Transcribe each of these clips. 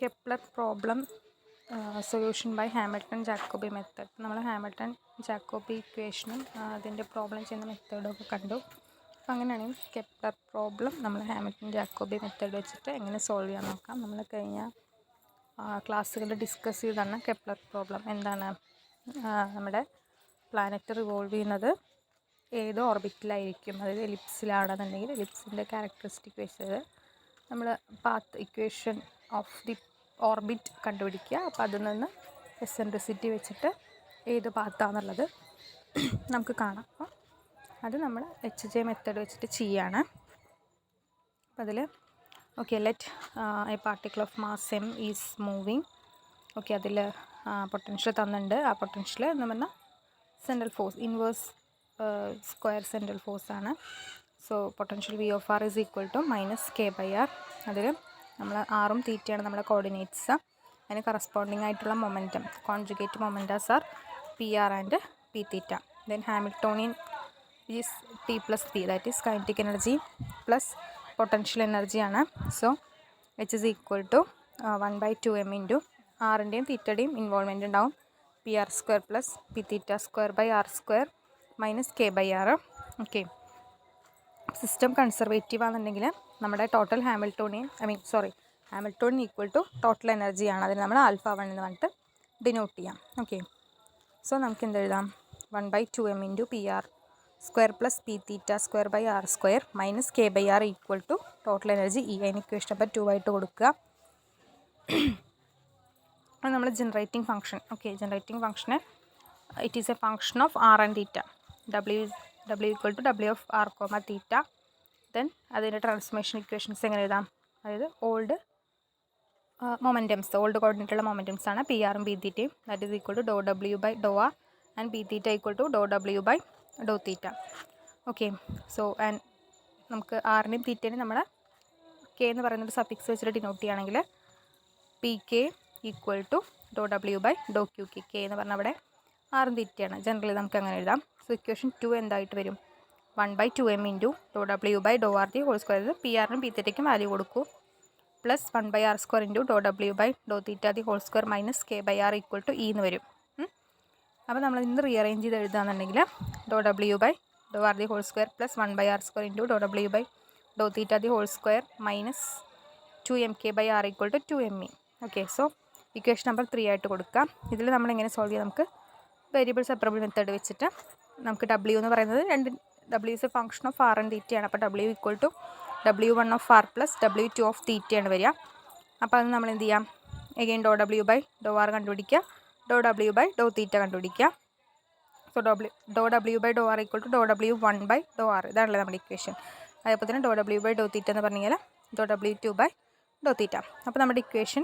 Kepler problem solution by Hamilton Jacobi method. നമ്മൾ Hamilton Jacobi ഇക്വേഷനും അതിൻ്റെ പ്രോബ്ലം ചെയ്യുന്ന മെത്തേഡും ഒക്കെ കണ്ടു. അപ്പോൾ അങ്ങനെയാണെങ്കിൽ കെപ്ലർ പ്രോബ്ലം നമ്മൾ ഹാമിൽട്ടൺ ജാക്കോബി മെത്തേഡ് വെച്ചിട്ട് എങ്ങനെ സോൾവ് ചെയ്യാൻ നോക്കാം. നമ്മൾ കഴിഞ്ഞ ക്ലാസ്സുകളിൽ ഡിസ്കസ് ചെയ്താണ് കെപ്ലർ പ്രോബ്ലം. എന്താണ്, നമ്മുടെ പ്ലാനറ്റ് റിവോൾവ് ചെയ്യുന്നത് ഏത് ഓർബിറ്റിലായിരിക്കും, അതായത് എലിപ്സിലാണെന്നുണ്ടെങ്കിൽ എലിപ്സിൻ്റെ ക്യാരക്ടറിസ്റ്റിക് വെച്ചത് നമ്മൾ path equation of the orbit കണ്ടുപിടിക്കുക. അപ്പോൾ അതിൽ നിന്ന് എസെൻട്രിസിറ്റി വെച്ചിട്ട് ഏത് പാത്താന്നുള്ളത് നമുക്ക് കാണാം. അപ്പോൾ അത് നമ്മൾ HJ മെത്തേഡ് വെച്ചിട്ട് ചെയ്യാണ്. അപ്പോൾ അതിൽ okay, let a particle of mass M is moving. Okay, അതിൽ പൊട്ടൻഷ്യൽ തന്നിട്ടുണ്ട്. ആ പൊട്ടൻഷ്യൽ എന്ന് പറഞ്ഞാൽ central force, inverse square central force ആണ്. So potential V of R is equal to -K/R. അതിൽ നമ്മൾ ആറും തീറ്റയാണ് നമ്മുടെ കോർഡിനേറ്റ്സ്. അതിന് കറസ്പോണ്ടിങ് ആയിട്ടുള്ള momentum, conjugate momentas are PR and P θ. Then Hamiltonian is T+P, that is kinetic energy plus potential എനർജിയാണ്. So H is equal to 1/2m into ആറിൻ്റെയും തീറ്റയുടെയും ഇൻവോൾവ്മെൻറ്റ് ഉണ്ടാവും. PR² plus P θ² -K/R. Okay, system conservative ആണെന്നുണ്ടെങ്കിൽ നമ്മുടെ total Hamiltonian equal to total എനർജിയാണ്. അതിന് നമ്മൾ α1 എന്ന് പറഞ്ഞിട്ട് ഡിനോട്ട് ചെയ്യാം. ഓക്കെ, സോ നമുക്ക് എന്തെഴുതാം, 1/2m into PR² plus P θ² -K/R equal to total energy E. അതിന് ഇക്വേഷൻ നമ്പർ 2 ആയിട്ട് കൊടുക്കുക. അത് നമ്മൾ ജനറേറ്റിംഗ് ഫംഗ്ഷൻ. ഓക്കെ, ജനറേറ്റിംഗ് ഫംഗ്ഷന് it is a function of R and θ. W equal to W of R, θ. Then അതിൻ്റെ transformation equations എങ്ങനെ എഴുതാം, അതായത് ഓൾഡ് മൊമെൻറ്റംസ്, ഓൾഡ് കോർഡിനേറ്റുള്ള മൊമെൻറ്റംസ് ആണ് PR ഉം P θ. That is equal to ∂W/∂R and P θ equal to ∂W/∂θ. Okay, so and നമുക്ക് ആറിനെയും തീറ്റേനെയും നമ്മൾ K എന്ന് പറയുന്നൊരു സഫിക്സ് വെച്ചിട്ട് ഡിനോട്ട് ചെയ്യുകയാണെങ്കിൽ PK equal to ∂W/∂QK. K എന്ന് പറഞ്ഞാൽ അവിടെ ആറും തീറ്റയാണ്. ജനറലി നമുക്ക് അങ്ങനെ എഴുതാം. സോ ഇക്വേഷൻ 2 എന്തായിട്ട് വരും, 1/2m into ∂W/∂R the whole square. PRനും P θയ്ക്കും വാല്യൂ കൊടുക്കൂ, plus 1/R² into ∂W/∂θ the whole square -K/R equal to E എന്ന് വരും. അപ്പോൾ നമ്മൾ ഇന്ന് റീഅറേഞ്ച് ചെയ്ത് എഴുതുകയാണെന്നുണ്ടെങ്കിൽ ∂W/∂R the whole square plus 1/R² into ∂W/∂θ the whole square -2mK/R equal to 2me. Okay, so equation number 3 ആയിട്ട് കൊടുക്കാം. ഇതിൽ നമ്മൾ എങ്ങനെ സോൾവ് ചെയ്യാം, നമുക്ക് വേരിയബിൾ സെപ്പറബിൾ മെത്തേഡ് വെച്ചിട്ട് നമുക്ക് W എന്ന് പറയുന്നത് W is a function of R and θ ആണ്. അപ്പോൾ W equal to W1 of R plus W2 of θ ആണ് വരിക. അപ്പോൾ അത് നമ്മൾ എന്ത് ചെയ്യാം, എഗെയിൻ ∂W/∂R കണ്ടുപിടിക്കുക, ∂W/∂θ കണ്ടുപിടിക്കുക. So ∂W/∂R equal to W1/∂R, ഇതാണല്ലോ നമ്മുടെ ഇക്വേഷൻ. അതേപോലെ തന്നെ ∂W/∂θ എന്ന് പറഞ്ഞാൽ W2/∂θ. അപ്പോൾ നമ്മുടെ ഇക്വേഷൻ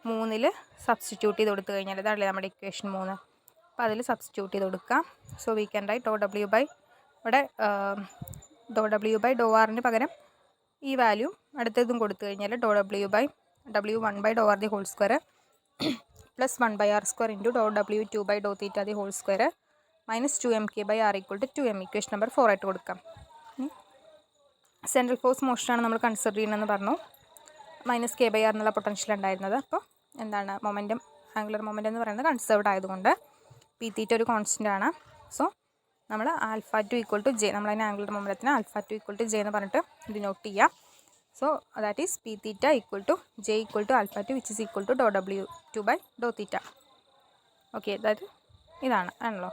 3 സബ്സ്റ്റിറ്റ്യൂട്ട് ചെയ്ത് കൊടുത്തു കഴിഞ്ഞാൽ ഇതാണല്ലേ നമ്മുടെ ഇക്വേഷൻ 3. അപ്പോൾ അതിൽ സബ്സ്റ്റിറ്റ്യൂട്ട് ചെയ്ത് കൊടുക്കാം. സോ വി ക്യാൻ റൈറ്റ് ഇവിടെ ∂W/∂Rന് പകരം ഈ വാല്യൂ അടുത്തതും കൊടുത്തു കഴിഞ്ഞാൽ W1/∂R the whole square plus 1/R² into W2/∂θ the whole square -2mK/R equal to 2m. Equation number 4 ആയിട്ട് കൊടുക്കാം. സെൻട്രൽ ഫോഴ്സ് മോഷനാണ് നമ്മൾ കൺസിഡർ ചെയ്യണമെന്ന് പറഞ്ഞു. -K/R എന്നുള്ള പൊട്ടൻഷ്യൽ ഉണ്ടായിരുന്നത്. അപ്പോൾ എന്താണ്, മൊമെൻറ്റം, ആംഗുലർ മൊമെൻറ്റം എന്ന് പറയുന്നത് കൺസേർവ്ഡ് ആയതുകൊണ്ട് P θ ഒരു കോൺസ്റ്റൻ്റ് ആണ്. സോ നമ്മൾ α2 ഈക്വൽ ടു J, നമ്മളതിന് ആംഗുലർ മൊമെൻറ്റത്തിന് α2 ഈക്വൽ ടു J എന്ന് പറഞ്ഞിട്ട് ഡിനോട്ട് ചെയ്യാം. So that is P θ equal to J equal to α2 which is equal to ∂W2/∂θ. Okay, അതായത് ആണല്ലോ.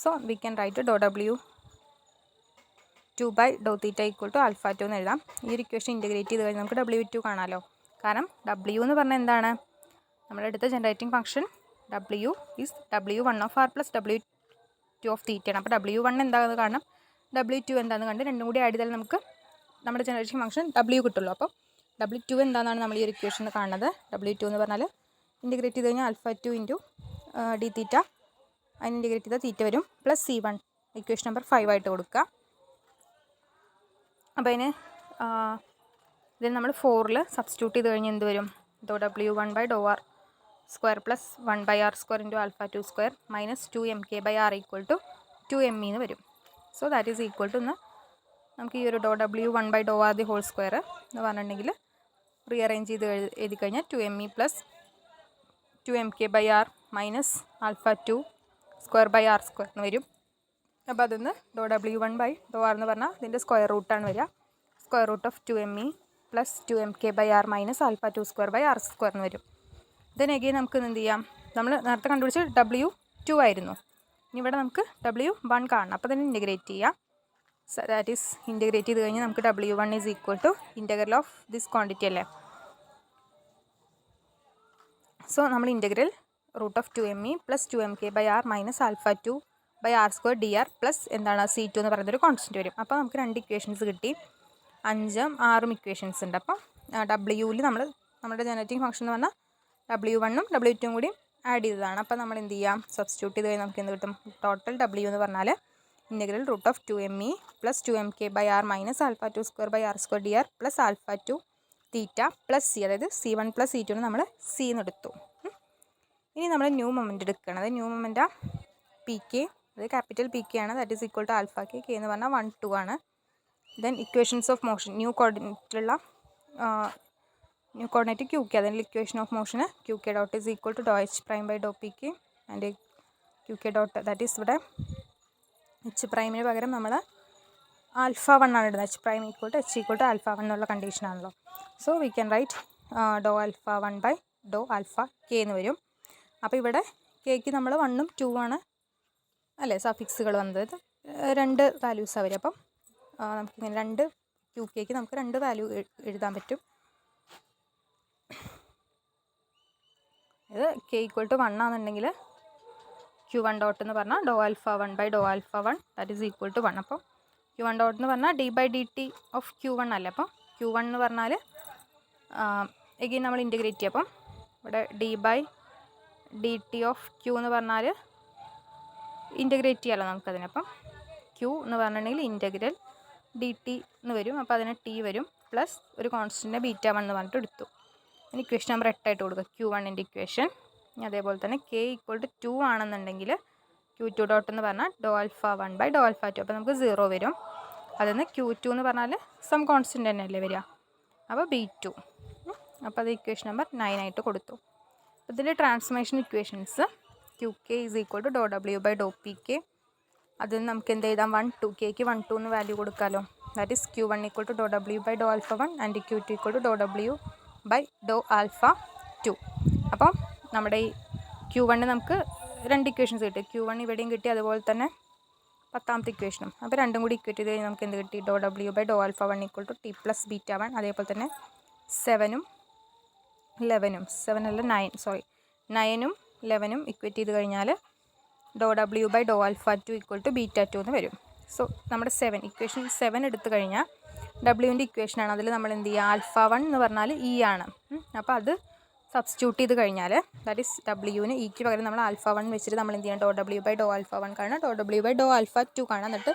So we can write ∂W2/∂θ equal to α2 എന്ന് എഴുതാം. ഈ ഒരു ഇക്വേഷൻ ഇൻറ്റഗ്രേറ്റ് ചെയ്ത് കഴിഞ്ഞാൽ നമുക്ക് W2 കാണാമല്ലോ. കാരണം W എന്ന് പറഞ്ഞാൽ എന്താണ്, നമ്മുടെ അടുത്ത generating function W is W1 of R plus W2 of θ ആണ്. അപ്പോൾ W1 എന്താണെന്ന് കാണണം, W2 എന്താണെന്ന് കണ്ട് രണ്ടും കൂടി ആഡ് ചെയ്താൽ നമുക്ക് നമ്മുടെ ജനറേറ്റിംഗ് ഫംഗ്ഷൻ W കിട്ടുള്ളൂ. അപ്പോൾ W2 എന്താണെന്നാണ് നമ്മൾ ഈ ഒരു ഇക്വേഷനിൽ കാണുന്നത്. W2 എന്ന് പറഞ്ഞാൽ ഇൻറ്റഗ്രേറ്റ് ചെയ്ത് കഴിഞ്ഞാൽ α2 ഇൻറ്റു dθ, അതിന് ഇൻറ്റഗ്രേറ്റ് ചെയ്താൽ θ വരും, പ്ലസ് C1 ഇക്വേഷൻ നമ്പർ 5 ആയിട്ട് കൊടുക്കുക. അപ്പോൾ ഇതിന് നമ്മൾ 4ൽ സബ്സ്റ്റിറ്റ്യൂട്ട് ചെയ്ത് കഴിഞ്ഞാൽ എന്ത് വരും, W1/∂R square plus 1/R² into α2² -2mK/R equal to 2me എന്ന് വരും. So that is equal to നമുക്ക് ഈ ഒരു W1/∂R ദി ഹോൾ സ്ക്വയർ എന്ന് പറഞ്ഞിട്ടുണ്ടെങ്കിൽ റീഅറേഞ്ച് ചെയ്ത് എഴുതി കഴിഞ്ഞാൽ 2me plus 2mk/r minus alpha 2 square by R square എന്ന് വരും. അപ്പോൾ അതിൽ നിന്ന് .w1/r എന്ന് പറഞ്ഞാൽ ഇതിൻ്റെ സ്ക്വയർ റൂട്ടാണ് വരിക. Square root of 2me plus 2mk/r minus alpha 2 square by R square എന്ന് വരും. ദെൻ എഗെയിൻ നമുക്ക് എന്ത് ചെയ്യാം, നമ്മൾ നേരത്തെ കണ്ടുപിടിച്ച് W2 ആയിരുന്നു, ഇനി ഇവിടെ നമുക്ക് W1 കാണണം. അപ്പോൾ തന്നെ ഇൻറ്റഗ്രേറ്റ് ചെയ്യാം. ദാറ്റ് ഈസ് ഇൻറ്റഗ്രേറ്റ് ചെയ്ത് കഴിഞ്ഞാൽ നമുക്ക് W1 is equal to integral of this quantity അല്ലേ. സോ നമ്മൾ integral root of 2me plus 2mk/r minus alpha 2 by R square dr plus എന്താണ് C2 എന്ന് പറയുന്നൊരു കോൺസ്റ്റൻറ്റ് വരും. അപ്പോൾ നമുക്ക് 2 ഇക്വേഷൻസ് കിട്ടി, 5ഉം 6ഉം ഇക്വേഷൻസ് ഉണ്ട്. അപ്പം Wയിൽ നമ്മുടെ ജനറേറ്റിംഗ് ഫംഗ്ഷൻ എന്ന് പറഞ്ഞാൽ W1ഉം W2ഉം കൂടി ആഡ് ചെയ്തതാണ്. അപ്പോൾ നമ്മൾ എന്ത് ചെയ്യാം, സബ്സ്റ്റിറ്റ്യൂട്ട് ചെയ്ത് കഴിഞ്ഞാൽ നമുക്ക് എന്ത് കിട്ടും, ടോട്ടൽ W എന്ന് പറഞ്ഞാൽ integral root of 2me plus 2mk/r minus alpha 2 square by R square dr plus alpha 2 theta plus C, അതായത് C1 പ്ലസ് C2 നമ്മൾ C എന്ന് എടുത്തു. ഇനി നമ്മൾ ന്യൂ മൊമെൻ്റ് എടുക്കുകയാണ്. ന്യൂ മൊമെൻ്റ് PK, അത് ക്യാപിറ്റൽ PK ആണ്. That is equal to alpha K എന്ന് പറഞ്ഞാൽ 1 2 ആണ്. Then equations of motion new കോർഡിനേറ്റിലുള്ള ന്യൂ കോർഡിനേറ്റ് QK, അതിൻ്റെ ഇക്വേഷൻ ഓഫ് മോഷന് QK dot is equal to H prime by PK and QK dot that is ഇവിടെ H പ്രൈമിന് പകരം നമ്മൾ ആൽഫ 1 ആണ് ഇടുന്നത്. H prime equal to H equal to alpha 1 എന്നുള്ള കണ്ടീഷനാണല്ലോ. So we can write do alpha 1 by do alpha K എന്ന് വരും. അപ്പോൾ ഇവിടെ Kക്ക് നമ്മൾ 1ഉം 2ഉം ആണ് അല്ലേ സഫിക്സുകൾ വന്നത്, 2 വാല്യൂസാണ് വരും. അപ്പം നമുക്കിങ്ങനെ 2 QKക്ക് നമുക്ക് 2 വാല്യൂ എഴുതാൻ പറ്റും. ഇത് K ഈക്വൽ ടു 1 ആണെന്നുണ്ടെങ്കിൽ Q1 ഡോട്ട് എന്ന് പറഞ്ഞാൽ do alpha 1 by do alpha 1 that is equal to 1. അപ്പം Q1 ഡോട്ട് എന്ന് പറഞ്ഞാൽ d/dt ഓഫ് Q1 അല്ലേ. അപ്പം Q1 എന്ന് പറഞ്ഞാൽ എഗെയിൻ നമ്മൾ ഇൻറ്റഗ്രേറ്റ് ചെയ്യും. അപ്പം ഇവിടെ d/dt ഓഫ് Q എന്ന് പറഞ്ഞാൽ ഇൻറ്റഗ്രേറ്റ് ചെയ്യാമല്ലോ നമുക്കതിന്. അപ്പം Q എന്ന് പറഞ്ഞിട്ടുണ്ടെങ്കിൽ ഇൻറ്റഗ്രൽ dt എന്ന് വരും. അപ്പോൾ അതിന് T വരും പ്ലസ് ഒരു കോൺസ്റ്റൻറ്റ് β1 എന്ന് പറഞ്ഞിട്ട് എടുത്തു. ഇനി ഇക്വേഷൻ നമ്പർ 8 ആയിട്ട് കൊടുക്കുക, Q1ൻ്റെ ഇക്വേഷൻ. അതേപോലെ തന്നെ K ഈക്വൽ ടു 2 ആണെന്നുണ്ടെങ്കിൽ Q2 ഡോട്ട് എന്ന് പറഞ്ഞാൽ do alpha 1 by do alpha 2. അപ്പോൾ നമുക്ക് 0 വരും. അതിൽ നിന്ന് Q2 എന്ന് പറഞ്ഞാൽ സം കോൺസ്റ്റൻറ്റ് തന്നെയല്ലേ വരിക, അപ്പോൾ B2. അപ്പോൾ അത് ഇക്വേഷൻ നമ്പർ 9 ആയിട്ട് കൊടുത്തു. ഇതിൻ്റെ transformation equations QK is equal to do W by do PK. അതിൽ നമുക്ക് എന്ത് എഴുതാം, 1 2 Kക്ക് 1 2 എന്ന് വാല്യൂ കൊടുക്കാമല്ലോ. That is Q1 equal to do W by do alpha 1 and Q2 equal to do W by do alpha 2. അപ്പം നമ്മുടെ ഈ Q1 നമുക്ക് 2 ഇക്വേഷൻസ് കിട്ടി. Q1 ഇവിടെയും കിട്ടി, അതുപോലെ തന്നെ 10ാമത്തെ ഇക്വേഷനും. അപ്പോൾ രണ്ടും കൂടി ഇക്വേറ്റ് ചെയ്ത് കഴിഞ്ഞാൽ നമുക്ക് എന്ത് കിട്ടി, do W by do alpha 1 equal to T plus β1. അതേപോലെ തന്നെ 7ഉം 11ഉം 7 അല്ല 9ഉം 11ഉം ഇക്വേറ്റ് ചെയ്ത് കഴിഞ്ഞാൽ do W by do alpha 2 equal to β2 എന്ന് വരും. സോ നമ്മുടെ ഇക്വേഷൻ 7 എടുത്തു കഴിഞ്ഞാൽ Wൻ്റെ ഇക്വേഷനാണ്. അതിൽ നമ്മൾ എന്ത് ചെയ്യുക, ആൽഫ 1 എന്ന് പറഞ്ഞാൽ E ആണ്. അപ്പോൾ അത് സബ്സ്റ്റിറ്റ്യൂട്ട് ചെയ്ത് കഴിഞ്ഞാൽ ദാറ്റ് ഈസ് Wന് Eക്ക് പകരം നമ്മൾ ആൽഫ 1 വെച്ചിട്ട് നമ്മൾ എന്ത് ചെയ്യണം, ഡോ W ബൈ ഡോ ആൽഫ 1 കാണാം, ഡോ W ബൈ ഡോ ആൽഫ 2 കാണാം. എന്നിട്ട്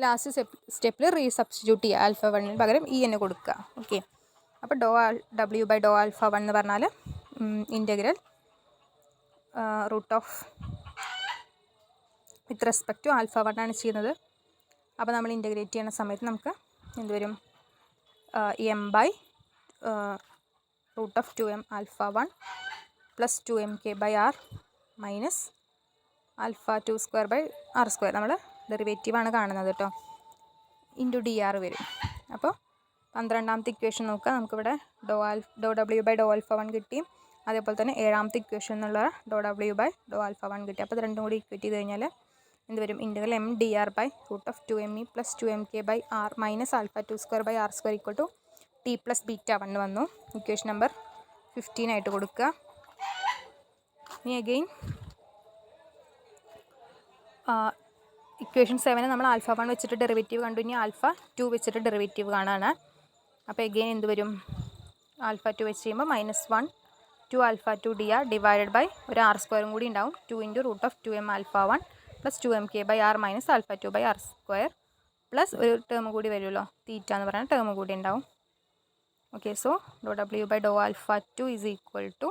ലാസ്റ്റ് സ്റ്റെപ്പിൽ റീസബ്സ്റ്റിറ്റ്യൂട്ട് ചെയ്യുക, ആൽഫ 1ന് പകരം E എന്ന് കൊടുക്കുക. ഓക്കെ, അപ്പോൾ do W by do alpha 1 എന്ന് പറഞ്ഞാൽ integral root of with respect to alpha 1 ആണ് ചെയ്യുന്നത്. അപ്പോൾ നമ്മൾ ഇൻറ്റഗ്രേറ്റ് ചെയ്യുന്ന സമയത്ത് നമുക്ക് എന്ത് വരും, m by root of 2m alpha 1 plus 2mk/r minus alpha 2 square by R square. നമ്മൾ ഡെറിവേറ്റീവാണ് കാണുന്നത് കേട്ടോ, ഇൻറ്റു dr വരും. അപ്പോൾ 12ാമത്തെ ഇക്വേഷൻ നോക്കുക, നമുക്കിവിടെ ഡോ W ബൈ ഡോ ആൽഫ 1 കിട്ടി. അതേപോലെ തന്നെ 7ാമത്തെ ഇക്വേഷൻ എന്നുള്ള ഡോ W ബൈ ഡോ ആൽഫ 1 കിട്ടി. അപ്പോൾ ഇത് രണ്ടും കൂടി ഇക്വേറ്റ് ചെയ്ത് കഴിഞ്ഞാൽ എന്ത് വരും, integral m dr by root of 2me plus 2mk/r minus alpha 2 square by R square equal to T plus β1 വന്നു. ഇക്വേഷൻ നമ്പർ 15 ആയിട്ട് കൊടുക്കുക. ഇനി അഗെയിൻ ഇക്വേഷൻ 7 നമ്മൾ ആൽഫ 1 വെച്ചിട്ട് ഡെറിവേറ്റീവ് കണ്ടു, ഇനി ആൽഫ 2 വെച്ചിട്ട് ഡെറിവേറ്റീവ് കാണാനാണ്. അപ്പോൾ എഗെയിൻ എന്ത് വരും, ആൽഫ 2 വെച്ച് ചെയ്യുമ്പോൾ -1 2 ആൽഫ 2 dr ഡിവൈഡഡ് ബൈ ഒരു ആർ സ്ക്വയറും കൂടി ഉണ്ടാവും, 2 into root of 2m alpha 1 plus 2mk/r minus alpha 2 by R square plus ഒരു ടേം കൂടി വരുമല്ലോ, തീറ്റ എന്ന് പറയുന്ന ടേം കൂടി ഉണ്ടാവും. Okay, so do W by do alpha 2 is equal to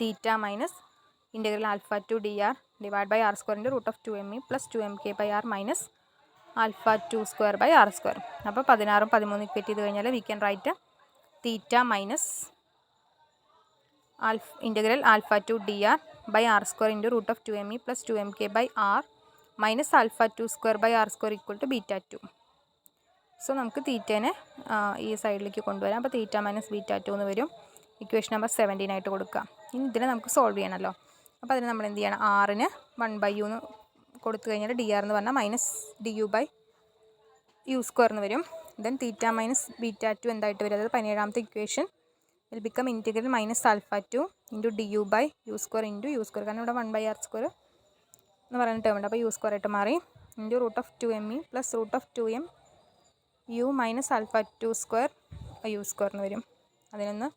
theta minus integral alpha 2 dr divide by R സ്ക്വയറിൻ്റെ root of 2me plus 2mk/r minus alpha 2 square by R square. അപ്പോൾ 16 13 equate ചെയ്ത് കഴിഞ്ഞാൽ we can write theta minus integral alpha 2 d r by R square into root of 2m e plus 2mk by r minus alpha 2 square by R square equal to beta 2. So നമുക്ക് തീറ്റേനെ ഈ സൈഡിലേക്ക് കൊണ്ടുവരാം. അപ്പോൾ തീറ്റ minus beta 2 എന്ന് വരും. Equation number 17 ആയിട്ട് കൊടുക്കാം. ഇനി ഇതിനെ നമുക്ക് സോൾവ് ചെയ്യണമല്ലോ. അപ്പോൾ അതിന് നമ്മൾ എന്ത് ചെയ്യണം, ആറിന് 1/u എന്ന് കൊടുത്തു കഴിഞ്ഞാൽ ഡി ആർ എന്ന് പറഞ്ഞാൽ minus d U by U square എന്ന് വരും. ദെൻ തീറ്റ മൈനസ് ബീറ്റ 2 എന്തായിട്ട് വരും, അതായത് 17ാമത്തെ equation will become integral minus alpha 2 into D U by U square into U square, കാരണം ഇവിടെ 1/r സ്ക്വയർ എന്ന് പറയുന്ന ടേം ഉണ്ട്. അപ്പോൾ യു സ്ക്വയർ ആയിട്ട് മാറി into root of 2m e plus root of 2m u minus alpha 2 square u square എന്ന് വരും. അതിനൊന്ന്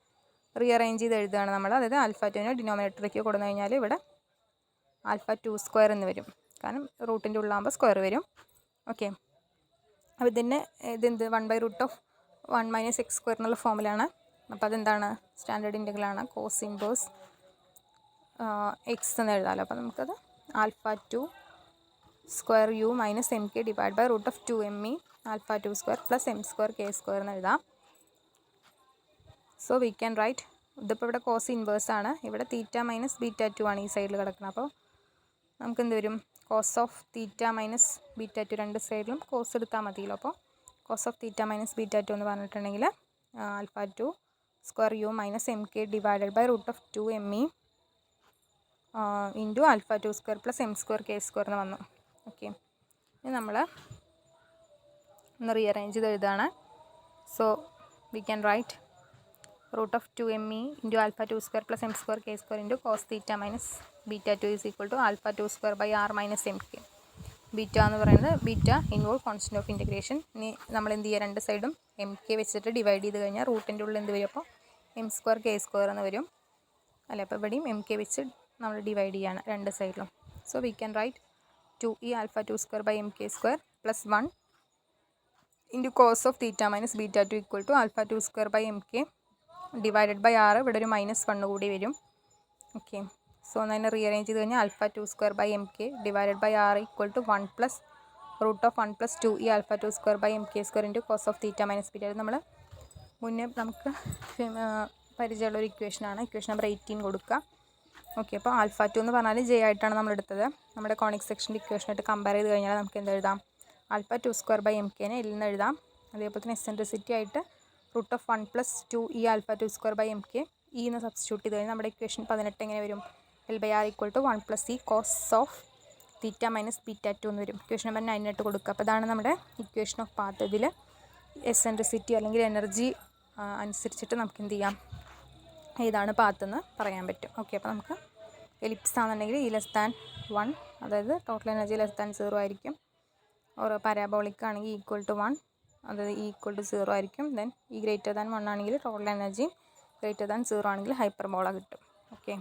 റീഅറേഞ്ച് ചെയ്ത് എഴുതുകയാണ് നമ്മൾ. അതായത് ആൽഫ 2നെ ഡിനോമിനേറ്ററിലേക്ക് കൊടുത്തു കഴിഞ്ഞാൽ ഇവിടെ ആൽഫ 2 സ്ക്വയർ എന്ന് വരും, കാരണം റൂട്ടിൻ്റെ ഉള്ളാകുമ്പോൾ സ്ക്വയർ വരും. ഓക്കെ, അപ്പോൾ ഇതിൻ്റെ ഇതെന്ത് 1/√(1 - x സ്ക്വയർ) എന്നുള്ള ഫോമിലാണ്. അപ്പോൾ അതെന്താണ്, സ്റ്റാൻഡേർഡ് ഇൻ്റഗ്രലാണ്. കോസ് ഇൻവേഴ്സ് എക്സ് എന്ന് എഴുതാമല്ലോ. അപ്പോൾ നമുക്കത് alpha 2 square U minus M k divide by root of 2m e alpha 2 square plus M square K square എന്ന് എഴുതാം. സോ വി ക്യാൻ റൈറ്റ്, ഇതിപ്പോൾ ഇവിടെ കോസ് ഇൻവേഴ്സ് ആണ്, ഇവിടെ തീറ്റ മൈനസ് ബീറ്റ 2 ആണ് ഈ സൈഡിൽ കിടക്കുന്നത്. അപ്പോൾ നമുക്ക് എന്ത് വരും, cos of theta minus beta 2, രണ്ട് സൈഡിലും കോസ് എടുത്താൽ മതിയല്ലോ. അപ്പോൾ cos of theta minus beta 2 എന്ന് പറഞ്ഞിട്ടുണ്ടെങ്കിൽ alpha 2 square U minus M K divided by root of 2m e into alpha 2 square plus M square K square എന്ന് വന്നു. Okay, ഇനി നമ്മൾ ഒന്ന് റീഅറേഞ്ച് ചെയ്ത് എഴുതാണ്. So we can write root of 2m e into alpha 2 square plus M square K square into cos theta minus beta 2 is equal to alpha 2 square by r minus M k. Beta എന്ന് പറയുന്നത് beta involve constant of integration. ഇനി നമ്മൾ എന്ത് ചെയ്യുക, രണ്ട് സൈഡും M K വെച്ചിട്ട് divide ചെയ്ത് കഴിഞ്ഞാൽ റൂട്ടിൻ്റെ ഉള്ളിൽ എന്ത് വരും, അപ്പോൾ എം സ്ക്വയർ കെ സ്ക്വയർ എന്ന് വരും അല്ലേ. അപ്പോൾ ഇവിടെയും എം കെ വെച്ച് നമ്മൾ ഡിവൈഡ് ചെയ്യുകയാണ് രണ്ട് സൈഡിലും. So we can write 2e alpha 2 square by M k square plus 1 into cos of theta minus beta 2 equal to alpha 2 square by M K divided by r, ഇവിടെ ഒരു -1 കൂടി വരും. Okay, so അതിനെ rearrange ചെയ്ത് കഴിഞ്ഞാൽ alpha 2 square by M K divided by R equal to 1 plus root of 1 plus 2e alpha 2 square by M k square into cos of theta minus beta. നമ്മൾ മുന്നേ നമുക്ക് പരിചയമുള്ളൊരു ഇക്വേഷനാണ്. ഇക്വേഷൻ നമ്പർ 18 കൊടുക്കുക. Okay, അപ്പോൾ alpha 2 എന്ന് പറഞ്ഞാൽ J ആയിട്ടാണ് നമ്മൾ എടുത്തത്. നമ്മുടെ കോണിക് സെക്ഷൻ്റെ ഇക്വേഷനായിട്ട് കമ്പയർ ചെയ്ത് കഴിഞ്ഞാൽ നമുക്ക് എന്ത് എഴുതാം, ആൽഫ 2 സ്ക്വയർ ബൈ എം കെനെ എൽ എന്ന് എഴുതാം. അതേപോലെ തന്നെ എക്സെൻട്രിസിറ്റി ആയിട്ട് root of 1 plus 2e alpha 2 square by M K E എന്ന് സബ്സ്റ്റിറ്റ്യൂട്ട് ചെയ്ത് കഴിഞ്ഞാൽ നമ്മുടെ ഇക്വേഷൻ 18 എങ്ങനെ വരും, L by R equal to 1 plus E cos of theta minus beta 2 എന്ന് വരും. ഇക്വേഷൻ നമ്പർ 9 ആയിട്ട് കൊടുക്കുക. അപ്പോൾ ഇതാണ് നമ്മുടെ ഇക്വേഷൻ ഓഫ് പാത്ത്. ഇതിൽ എക്സെൻട്രിസിറ്റി അല്ലെങ്കിൽ എനർജി അനുസരിച്ചിട്ട് നമുക്ക് എന്ത് ചെയ്യാം, ഏതാണ് പാത്തെന്ന് പറയാൻ പറ്റും. ഓക്കെ, അപ്പോൾ നമുക്ക് എലിപ്സ് ആണെന്നുണ്ടെങ്കിൽ ഇ <1, അതായത് ടോട്ടൽ എനർജി <0 ആയിരിക്കും. ഓരോ പാരാബോളിക് ആണെങ്കിൽ ഈക്വൽ ടു 1, അതായത് ഈക്വൽ ടു 0 ആയിരിക്കും. ദെൻ ഈ >1 ആണെങ്കിൽ ടോട്ടൽ എനർജി >0 ആണെങ്കിൽ ഹൈപ്പർബോള കിട്ടും. ഓക്കെ.